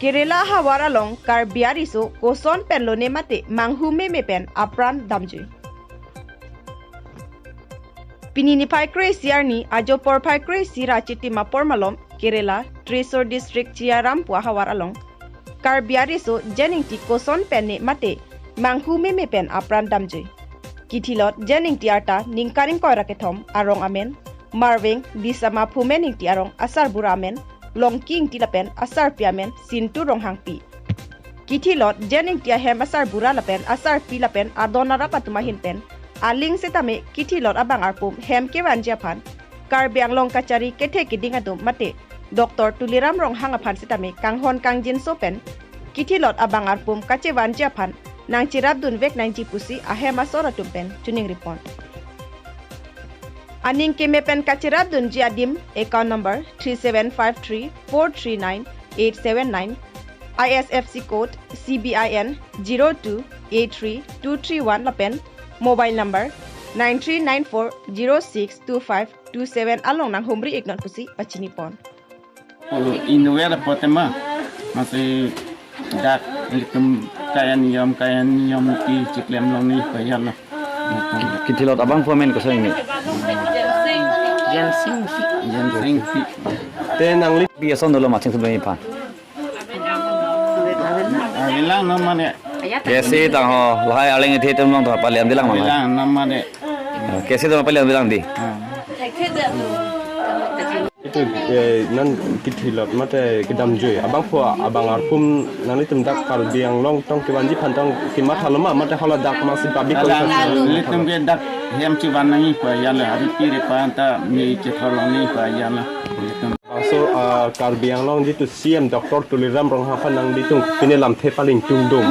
Kerela ahavar along karbi ariso koson penlone mate manghu me pen apran damjui. Pini niphai siarni ajo porphai sira chitima por malom Kerela Thrissur Disctrict chiyaram ahavar along karbi ariso Jen Ingti koson penne mate manghu me pen apran damjui. Kethi Jen Ingti Arta ningkaring koira kethom Arong amen Marveng Disama Phumen Ingti Arong asarbura amen Longki Ingti lapen Asarpi amen Sintu Ronghangpi. Kethi Jen Ingti ahem asarbura lapen Asarpi lapen adon atum ahin pen aling setame Kethi abang arpum hem kewan japan karbi ang long kacari Kethi kiding adum mate Dr Tuliram Ronghang aphan setame kanghon kangjin sopen Kethi abang arpum kacewan japan nang cirab dun vek nang cipusi ahem asoratum pen tuning report. Aning kemepen kacirab dun jiadim account number 3753439879 ISFC code CBIN 0283231 lapen mobile number 9394062527 along nang humri ignon pusi pachinipon. Inuwera potema masih dak likum kayan yom ti ciklem long ni bayar. Kethi abang Phumen koson ini. Jen Ingti. Tenang lit biasa dulu macam sebelum ini pan. Bilang nama dek. Kesi tang ho lahai aling itu tu memang tu apa liam bilang mama. Bilang nama dek. Kesi tu apa liam bilang di. Itu nan Kethi mate kedam joy abang phua abang arpum nang litum dak karbi yang long tong kiwanji pantang kimat halama mate hala dak masih babi ko Litum ke dak hem ciban nangi pa yala ariti repa anta mi cetholong ni pa yala. so karbi yang long jitu CM Dr Tuliram Ronghang nang ditung Pini lam the paling tungdum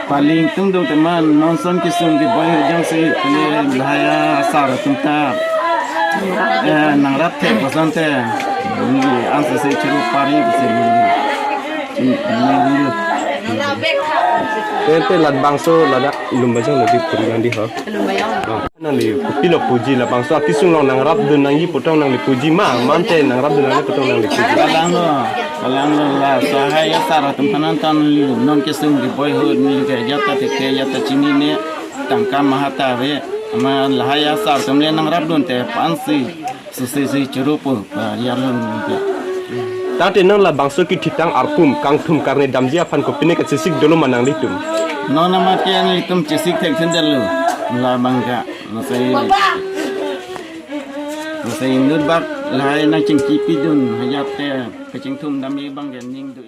paling tungdum teman nonson kisung di boy jang se Pini lahaya asar tunta nang rat the koson te ni anse se chiru pari se ni Tete lad bangso lada lumbajang lebih kurang di ha. Nang li pilo puji la bangso kisung long nang rap dun nang yi potong nang li puji ma mante nang rap dun nang li potong nang li puji. Kalang lo la sahaya sara tempanan tan non kisung di boy hood ni ke jata te ke jata chini ne tangka mahata ve ama lahaya sar tumle nang rap dun te pansi susi churupu yarlun ni. Tadi nang la bangso ki titang arpum kang thum karne damjia fan ko Pini ke sisik dulu manang litum. No nama kian litum cisik tek sendal la bangka masai indur bak lahai na cingkipi dun hayat te kecing thum dami bang ning du